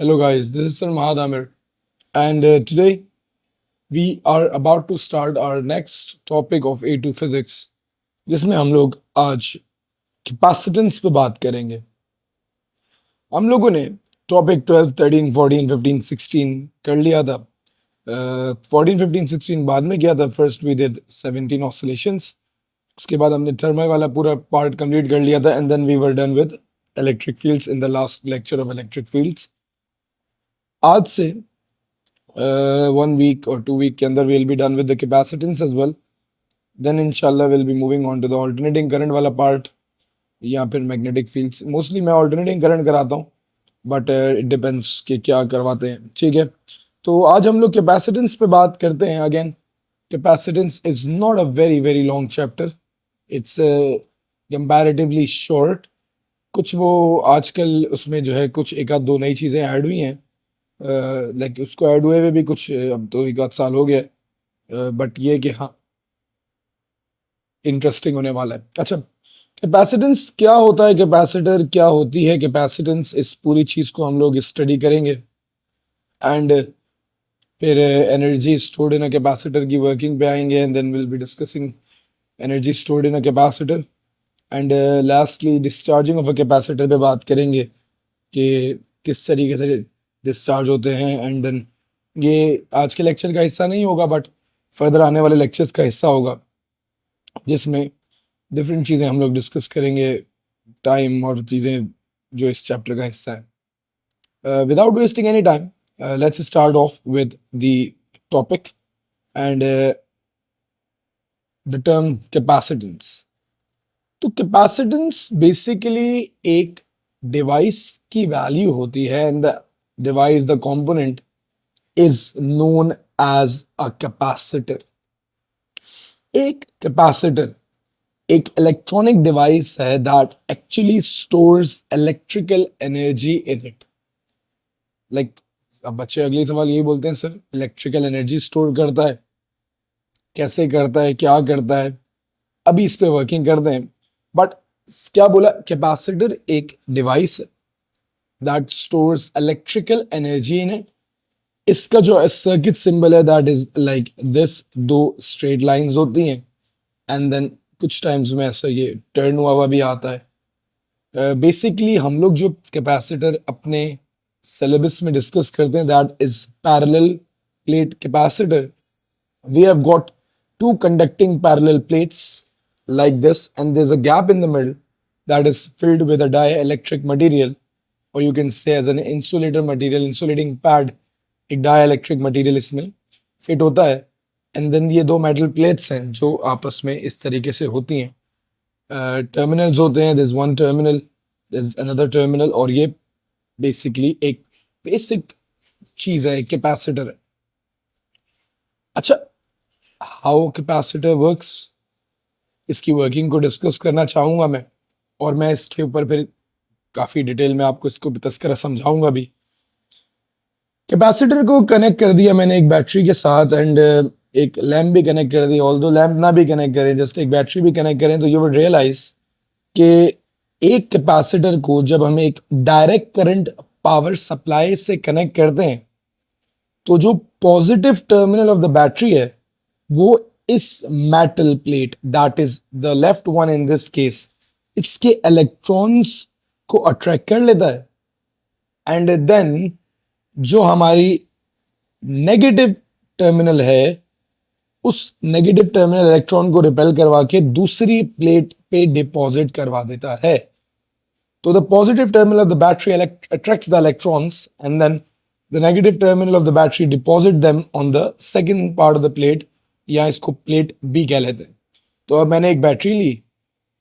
Hello, guys. This is Sir Mahad Amir, and today we are about to start our next topic of A2 Physics, जिसमें हम लोग आज capacitance पे बात करेंगे। हम लोगों ने टॉपिक 12, 13, 14, 15, 16 कर लिया था। 14, 15, 16 बाद में किया था। फर्स्ट वी डिड 17 ऑसिलेशंस, उसके बाद हमने थर्मल वाला पूरा पार्ट कंप्लीट कर लिया था, and then we were done with electric fields in the last lecture of electric fields. आज से 1 week or 2 week के अंदर we'll be done with the capacitance as well. Then inshallah we'll be moving on to the alternating current वाला part या फिर magnetic fields. Mostly मैं alternating current कराता हूँ, but it depends कि क्या करवाते हैं। ठीक है, तो आज हम लोग capacitance पे बात करते हैं। Again, capacitance is not a very long chapter. It's comparatively short. कुछ वो आजकल उसमें जो है कुछ एक आध दो नई चीज़ें ऐड हुई हैं, लाइक उसको ऐड हुए हुए भी कुछ अब तो एक आध साल हो गया, बट ये कि हाँ इंटरेस्टिंग होने वाला है। अच्छा, कैपेसिटेंस क्या होता है, कैपेसिटर क्या होती है कैपेसिटेंस, इस पूरी चीज़ को हम लोग स्टडी करेंगे। एंड फिर energy stored in a capacitor की वर्किंग पे आएंगे, and then will be discussing energy stored in a capacitor. And lastly discharging of a capacitor पे बात करेंगे कि किस तरीके से डिस्चार्ज होते हैं। एंड देन ये आज के लेक्चर का हिस्सा नहीं होगा, बट फर्दर आने वाले लेक्चर्स का हिस्सा होगा, जिसमें डिफरेंट चीज़ें हम लोग डिस्कस करेंगे, टाइम और चीज़ें जो इस चैप्टर का हिस्सा है। Without wasting any time, let's start off with the topic and the term capacitance. तो कैपेसिटेंस बेसिकली एक डिवाइस की वैल्यू होती है, and the device, the component is known as a capacitor. एक कैपेसिटर एक इलेक्ट्रॉनिक डिवाइस है that actually stores electrical energy in it. Like अब बच्चे अगली सवाल यही बोलते हैं, सर इलेक्ट्रिकल एनर्जी स्टोर करता है, कैसे करता है, क्या करता है? अभी इस पे वर्किंग करते हैं, बट क्या बोला, कैपेसिटर एक डिवाइस है that stores electrical energy in it. इसका जो सर्किट सिंबल है दैट इज लाइक दिस, दो स्ट्रेट लाइंस होती हैं, एंड देन कुछ टाइम्स में ऐसा ये टर्न हुआ हुआ भी आता है। बेसिकली हम लोग जो कैपेसिटर अपने सिलेबस में डिस्कस करते हैं that is parallel plate capacitor. We have got two conducting parallel plates like this, and there's a gap in the middle that is filled with a dielectric material, or you can say as an insulator material, insulating pad। एक dielectric material इसमें fit होता है, and then ये दो metal plates हैं जो आपस में इस तरीके से होती हैं। टर्मिनल्स होते हैं, this one terminal, this another terminal, और ये बेसिकली एक बेसिक चीज़ है, एक कैपेसिटर है। अच्छा, हाउ कैपेसिटर वर्क्स, इसकी वर्किंग को डिस्कस करना चाहूंगा मैं, और मैं इसके ऊपर फिर काफ़ी डिटेल में आपको इसको तस्करा समझाऊंगा भी। कैपेसिटर को कनेक्ट कर दिया मैंने एक बैटरी के साथ, एंड एक लैम्प भी कनेक्ट कर दी। ऑल्दो लैम्प ना भी कनेक्ट करें, जस्ट एक बैटरी भी कनेक्ट करें, तो यू वुड रियलाइज कि एक कैपेसिटर को जब हम एक डायरेक्ट करंट पावर सप्लाई से कनेक्ट करते हैं, तो जो positive terminal of the battery है वो इस metal plate, that is the left one in this case, इसके इलेक्ट्रॉन्स को अट्रैक्ट कर लेता है, एंड देन जो हमारी नेगेटिव टर्मिनल है उस नेगेटिव टर्मिनल इलेक्ट्रॉन को रिपेल करवा के दूसरी प्लेट पे डिपॉजिट करवा देता है। तो the positive terminal of the battery attracts the electrons, and then the negative terminal of the battery deposit them on the second part of the plate, या इसको प्लेट बी कह लेते हैं। तो अब मैंने एक बैटरी ली,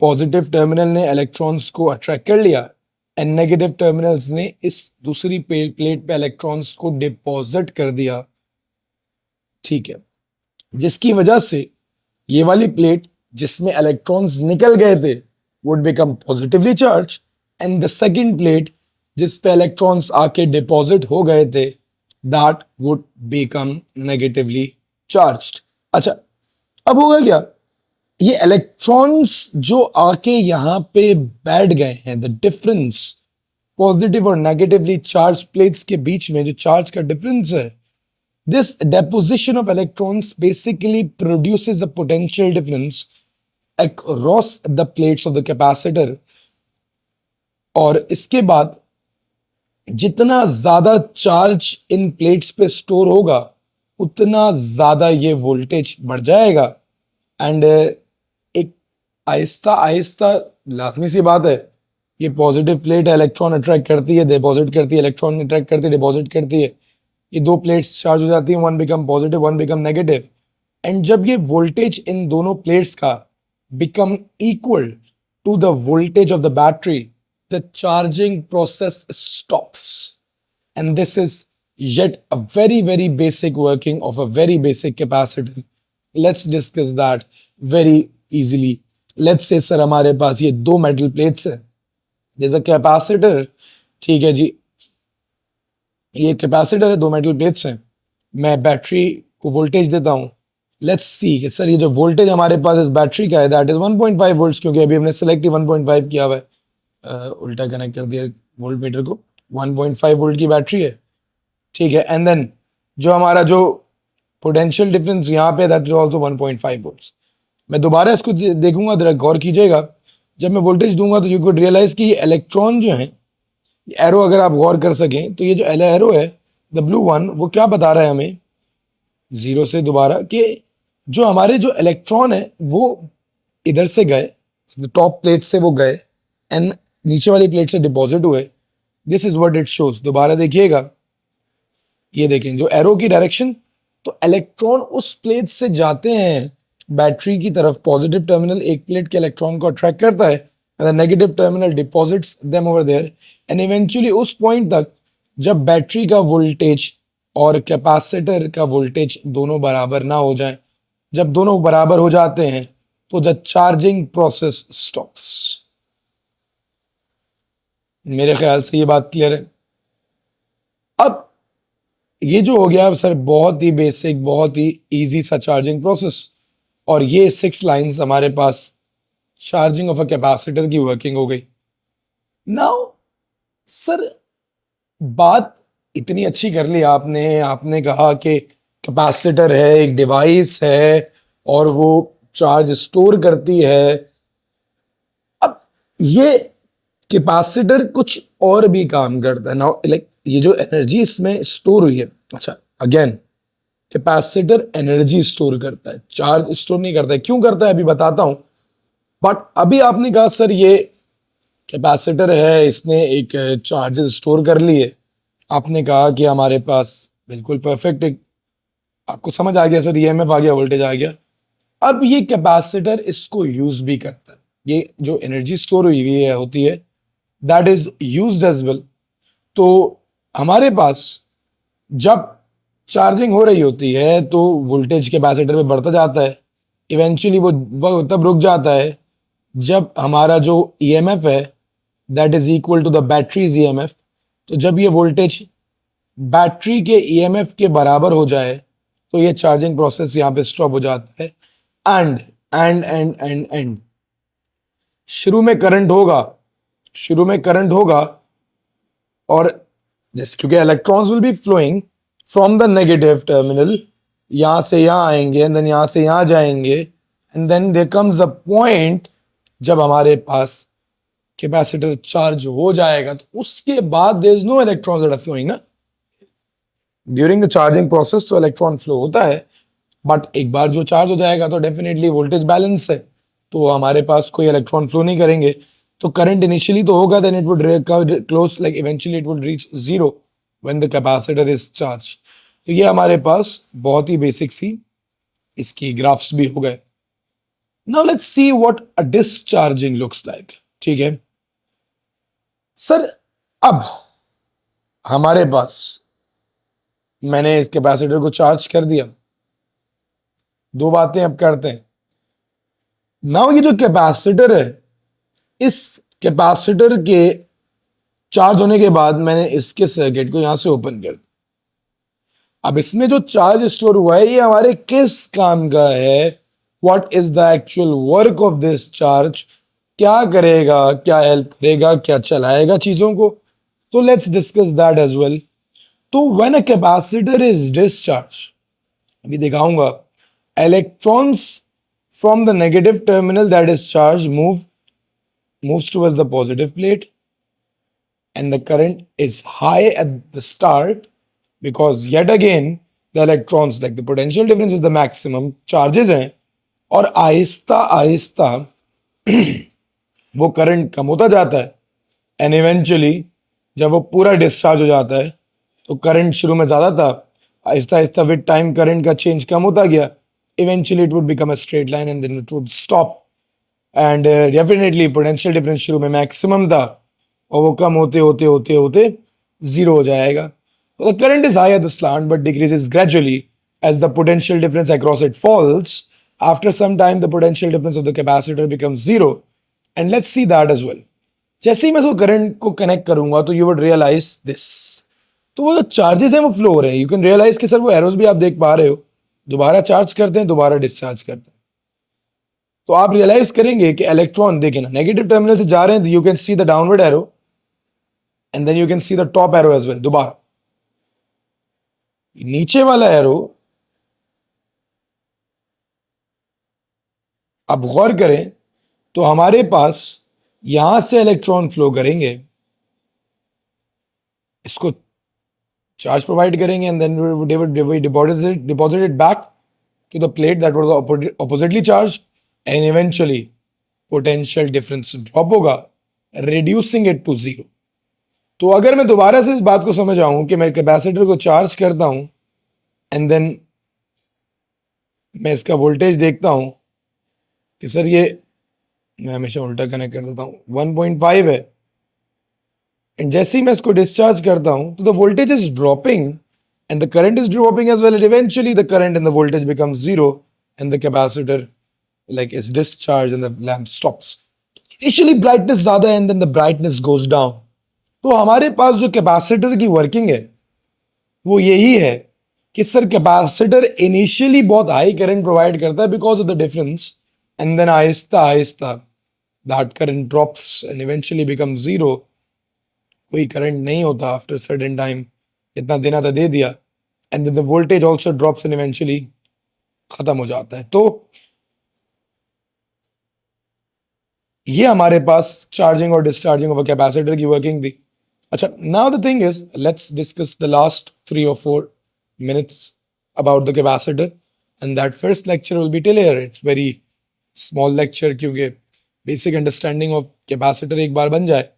पॉजिटिव टर्मिनल ने इलेक्ट्रॉन्स को अट्रैक्ट कर लिया, एंड नेगेटिव टर्मिनल्स ने इस दूसरी प्लेट पे इलेक्ट्रॉन्स को डिपॉजिट कर दिया। ठीक है, जिसकी वजह से ये वाली प्लेट जिसमें इलेक्ट्रॉन्स निकल गए थे would become positively charge, and the second plate जिस पे इलेक्ट्रॉन्स आके डिपॉजिट हो गए थे that would become negatively charged. अच्छा, अब होगा क्या, ये इलेक्ट्रॉन्स जो आके यहां पे बैठ गए हैं, द डिफरेंस पॉजिटिव और नेगेटिवली चार्ज प्लेट्स के बीच में जो चार्ज का डिफरेंस है, this deposition of electrons basically produces a potential difference across the plates of the capacitor. और इसके बाद जितना ज्यादा चार्ज इन प्लेट्स पे स्टोर होगा उतना ज्यादा ये वोल्टेज बढ़ जाएगा। एंड एक आहिस्ता आहिस्ता, लाजमी सी बात है, ये पॉजिटिव प्लेट इलेक्ट्रॉन अट्रैक्ट करती है, डिपॉजिट करती है, इलेक्ट्रॉन अट्रैक्ट करती है, डिपॉजिट करती है, ये दो प्लेट्स चार्ज हो जाती हैं, one become positive one become negative. And जब ये वोल्टेज इन दोनों प्लेट्स का become equal to the voltage of the battery, the charging process stops. And this is yet a very basic working of a very basic capacitor. Let's discuss that very easily. Let's say sir हमारे पास ये दो metal plates है, there's a capacitor, ठीक है जी, ये capacitor है, दो metal plates हैं, मैं बैटरी को वोल्टेज देता हूं। लेट्स सी कि सर ये जो वोल्टेज हमारे पास इस बैटरी का है दैट इज 1.5 वोल्ट्स, क्योंकि अभी हमने सिलेक्ट 1.5 किया हुआ है, उल्टा कनेक्ट कर दिया वोल्ट मीटर को। 1.5 वोल्ट की बैटरी है, ठीक है। एंड देन जो हमारा जो पोटेंशियल डिफरेंस यहाँ पे दैट इज ऑल्सो 1.5 वोल्ट्स। मैं दोबारा इसको देखूंगा, जरा गौर कीजिएगा, जब मैं वोल्टेज दूंगा तो यू कुड रियलाइज कि ये इलेक्ट्रॉन जो है, एरो अगर आप गौर कर सकें तो ये जो एरो है द ब्लू वन, वो क्या बता रहा है हमें, जीरो से दोबारा, कि जो हमारे जो इलेक्ट्रॉन है वो इधर से गए, टॉप प्लेट से वो गए एंड नीचे वाली प्लेट से डिपॉजिट हुए। This is what it shows. दोबारा देखिएगा, ये देखें जो एरो की डायरेक्शन, तो इलेक्ट्रॉन उस प्लेट से जाते हैं बैटरी की तरफ, पॉजिटिव टर्मिनल एक प्लेट के इलेक्ट्रॉन को अट्रैक्ट करता है and the negative terminal deposits them over there, and eventually उस पॉइंट तक जब बैटरी का वोल्टेज और कैपेसिटर का वोल्टेज दोनों बराबर ना हो जाएं। जब दोनों बराबर हो जाते हैं तो द चार्जिंग प्रोसेस स्टॉप्स। मेरे ख्याल से ये बात क्लियर है। अब ये जो हो गया सर बहुत ही बेसिक, बहुत ही इजी सा चार्जिंग प्रोसेस, और ये 6 लाइंस हमारे पास चार्जिंग ऑफ अ कैपेसिटर की वर्किंग हो गई। नाउ सर बात इतनी अच्छी कर ली आपने, आपने कहा कि कैपेसिटर है, एक डिवाइस है और वो चार्ज स्टोर करती है। अब ये कैपेसिटर कुछ और भी काम करता है। नाउ लाइक ये जो एनर्जी इसमें स्टोर हुई है, अच्छा अगेन कैपेसिटर एनर्जी स्टोर करता है, चार्ज स्टोर नहीं करता है। क्यों करता है अभी बताता हूं, बट अभी आपने कहा सर ये कैपेसिटर है, इसने एक चार्ज स्टोर कर लिए, आपने कहा कि हमारे पास बिल्कुल परफेक्ट एक, आपको समझ आ गया सर, ईएमएफ आ गया, वोल्टेज आ गया। अब ये कैपेसिटर इसको यूज भी करता है, ये जो एनर्जी स्टोर हुई हुई है होती है that is used as well. तो हमारे पास जब चार्जिंग हो रही होती है तो वोल्टेज कैपेसिटर में बढ़ता जाता है, इवेंचुअली वो तब रुक जाता है जब हमारा जो ईएमएफ है that is equal to the battery's EMF. तो जब ये वोल्टेज बैटरी के ईएमएफ के बराबर हो जाए तो ये चार्जिंग प्रोसेस यहाँ पे स्टॉप हो जाता है। एंड शुरू में करंट होगा, शुरू में करंट होगा, और जैसे क्योंकि electrons will be flowing from the negative terminal, यहां से यहां आएंगे एंड देन यहां से यहां जाएंगे, and then there comes a point जब हमारे पास कैपेसिटर चार्ज हो जाएगा तो उसके बाद there is no electrons that are flowing ना। ड्यूरिंग द चार्जिंग प्रोसेस तो इलेक्ट्रॉन फ्लो होता है, बट एक बार जो चार्ज हो जाएगा तो डेफिनेटली वोल्टेज बैलेंस है, तो हमारे पास कोई इलेक्ट्रॉन फ्लो नहीं करेंगे, तो करंट इनिशियली तो होगा, then it would close like eventually it would reach zero when the capacitor is charge. तो ये हमारे पास बहुत ही बेसिक सी इसकी ग्राफ्स भी हो गए। Now let's see what a discharging looks like. ठीक है सर, अब हमारे पास मैंने इस कैपेसिटर को चार्ज कर दिया, दो बातें अब करते हैं। नाउ ये जो कैपेसिटर है, इस कैपेसिटर के चार्ज होने के बाद मैंने इसके सर्किट को यहां से ओपन कर दिया। अब इसमें जो चार्ज स्टोर हुआ है ये हमारे किस काम का है, what is the actual work of this charge, क्या करेगा, क्या हेल्प करेगा, क्या चलाएगा चीजों को, तो let's discuss that as well. तो when a capacitor is discharge, अभी दिखाऊंगा, electrons from the negative terminal that is charged moves towards the positive plate, and the current is high at the start because yet again the electrons, like the potential difference is the maximum, charges हैं, और आहिस्ता आहिस्ता वो current कम होता जाता है. And eventually जब वो पूरा discharge हो जाता है तो करंट शुरू में ज़्यादा था, आहिस्ता आहिस्ता विद टाइम करंट का चेंज कम होता गया. Eventually it would become a straight line and then it would stop. And definitely potential difference शुरू में मैक्सिमम था और वो कम होते होते होते होते जीरो हो जाएगा. So the current is high at the slant but decreases gradually as the potential difference across it falls. After some time, the potential difference of the capacitor becomes zero. And let's see that as well. जैसे ही मैं उसको current को connect करूंगा तो you would realise this. तो वो जो charges हैं वो फ्लो हो रहे हैं. यू कैन रियलाइज कि सर वो एरोज भी आप देख पा रहे हो, दोबारा चार्ज करते हैं, दोबारा डिस्चार्ज करते हैं. तो आप रियलाइज करेंगे कि इलेक्ट्रॉन देखें ना, नेगेटिव टर्मिनल से जा रहे हैं, you can see the downward arrow and then you can see the top arrow as well. दोबारा नीचे वाला एरो आप गौर करें तो हमारे पास यहां से इलेक्ट्रॉन फ्लो करेंगे, इसको चार्ज प्रोवाइड करेंगे and then we deposit it back to the plate that was oppositely charge and eventually potential difference drop होगा, रिड्यूसिंग इट टू जीरो. तो अगर मैं दोबारा से इस बात को समझ आऊं कि मैं कैपेसिटर को चार्ज करता हूं एंड देन मैं इसका वोल्टेज देखता हूं कि सर ये, मैं हमेशा उल्टा कनेक्ट कर देता हूं, 1.5 है, एंड जैसे ही मैं इसको डिस्चार्ज करता हूं तो the voltage is dropping and the current is dropping as well, and eventually the current and the voltage becomes zero and the capacitor like is discharged and the lamp stops. Initially brightness ज़्यादा है and then the brightness goes down. तो हमारे पास जो capacitor की working है वो यही है कि सर कैपेसिटर इनिशियली बहुत हाई करंट प्रोवाइड करता है because of the difference and then आहिस्ता आहिस्ता that current drops and eventually become zero. कोई करंट नहीं होता आफ्टर सर्टेन टाइम, इतना देना था दे दिया, and then the voltage also drops and eventually खत्म हो जाता है. तो ये हमारे पास चार्जिंग और डिस्चार्जिंग ऑफ अ कैपेसिटर की वर्किंग थी. अच्छा, now the thing is let's discuss the last 3 or 4 minutes about the capacitor, and that first lecture will be till here. It's very small lecture क्योंकि basic understanding of capacitor एक बार बन जाए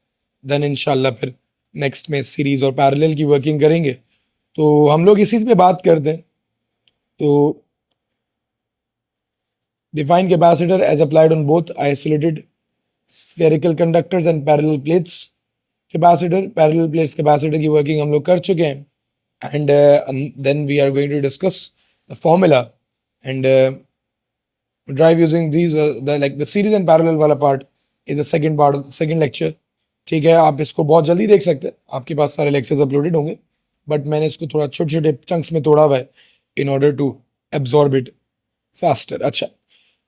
then इंशाल्लाह फिर next में series और parallel की working करेंगे. तो हम लोग इसी पे बात करते हैं. तो define capacitor as applied on both isolated spherical conductors and parallel plates. Capacitor, parallel plates capacitor की working हम लोग कर चुके हैं, and then we are going to discuss the formula and drive using these the series and parallel वाला part is the second part of the second lecture. ठीक है, आप इसको बहुत जल्दी देख सकते हैं, आपके पास सारे lectures uploaded होंगे, बट मैंने इसको थोड़ा छोटे छोटे चंक्स में तोड़ा हुआ है in order to absorb it faster. अच्छा,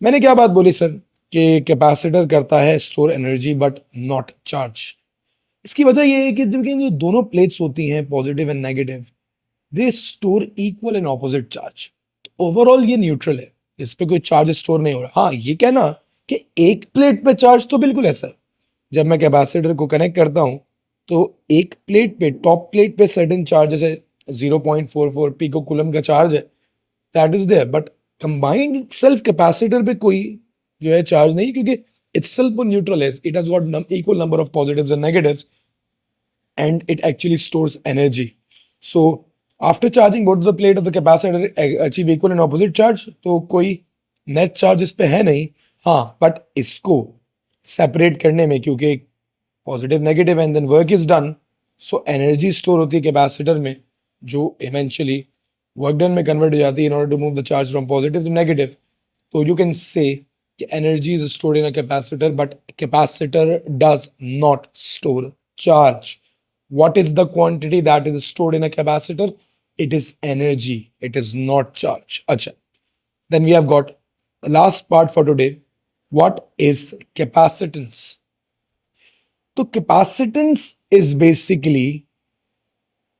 मैंने क्या बात बोली सर कि कैपेसिटर करता है store energy but not charge. इसकी वजह यह है कि जब जो दोनों प्लेट्स होती हैं positive and negative, they store equal and opposite charge. Overall ये न्यूट्रल है, इस पे कोई चार्ज स्टोर नहीं हो रहा. हाँ, ये कहना कि एक प्लेट पे चार्ज, तो बिल्कुल ऐसा है. जब मैं कैपेसिटर को कनेक्ट करता हूँ तो एक प्लेट पे, टॉप प्लेट पे सर्टेन चार्ज है, 0.44 पिको कूलम का चार्ज है, that is there. But combined self capacitor पे कोई जो है चार्ज नहीं, क्योंकि itself वो neutral है. It has got equal number of positives and negatives and it actually stores energy. So after charging both the plate of the capacitor achieve equal and opposite charge. तो कोई net charge इस पे है नहीं. हाँ, but इसको separate करने में, क्योंकि positive negative and then work is done, so energy store होती है कैपेसिटर में जो eventually work done में convert हो जाती है in order to move the charge from positive to negative. So you can say energy is stored in a capacitor, but capacitor does not store charge. What is the quantity that is stored in a capacitor? It is energy. It is not charge. Acha. Then we have got the last part for today. What is capacitance? तो capacitance is basically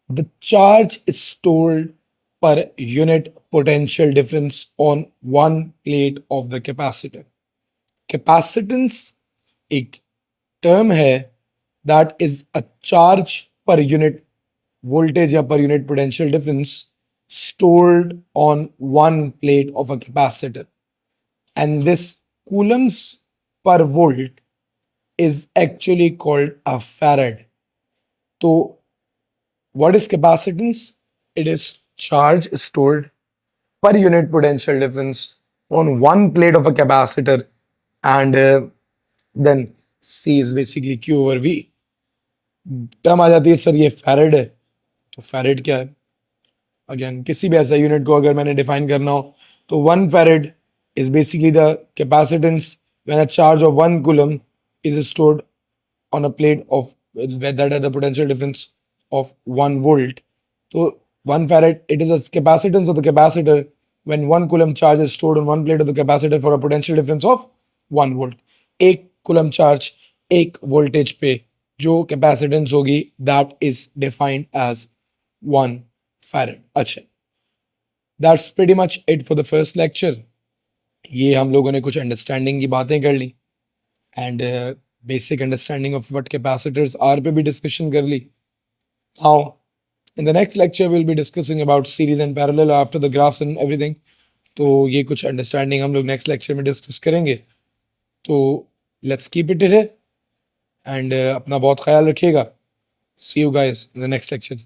the charge stored per unit potential difference on one plate of the capacitor. Capacitance एक term है that is a charge per unit voltage या per unit potential difference stored on one plate of a capacitor, and this coulombs per volt is actually called a farad. So what is capacitance? It is charge stored per unit potential difference on one plate of a capacitor, and then C is basically Q over V. Term आ जाती है sir ये farad है, तो farad क्या है? Again किसी भी ऐसा यूनिट को अगर मैंने डिफाइन करना हो तो 1 farad is basically the capacitance when a charge of 1 coulomb is stored on a plate of that has the potential difference of 1 volt. So 1 farad, it is a capacitance of the capacitor when 1 coulomb charge is stored on one plate of the capacitor for a potential difference of 1 volt. 1 coulomb charge 1 voltage पे जो capacitance होगी that is defined as 1 farad. अच्छा, that's pretty much it for the first lecture. ये हम लोगों ने कुछ understanding की बातें कर ली and basic understanding of what capacitors are पे भी डिस्कशन कर ली. Now in the next lecture we'll be discussing about series and parallel after the graphs and everything. तो ये कुछ अंडरस्टैंडिंग हम लोग नेक्स्ट लेक्चर में डिस्कस करेंगे. तो let's keep it here and अपना बहुत ख्याल रखिएगा. See you guys in the next lecture.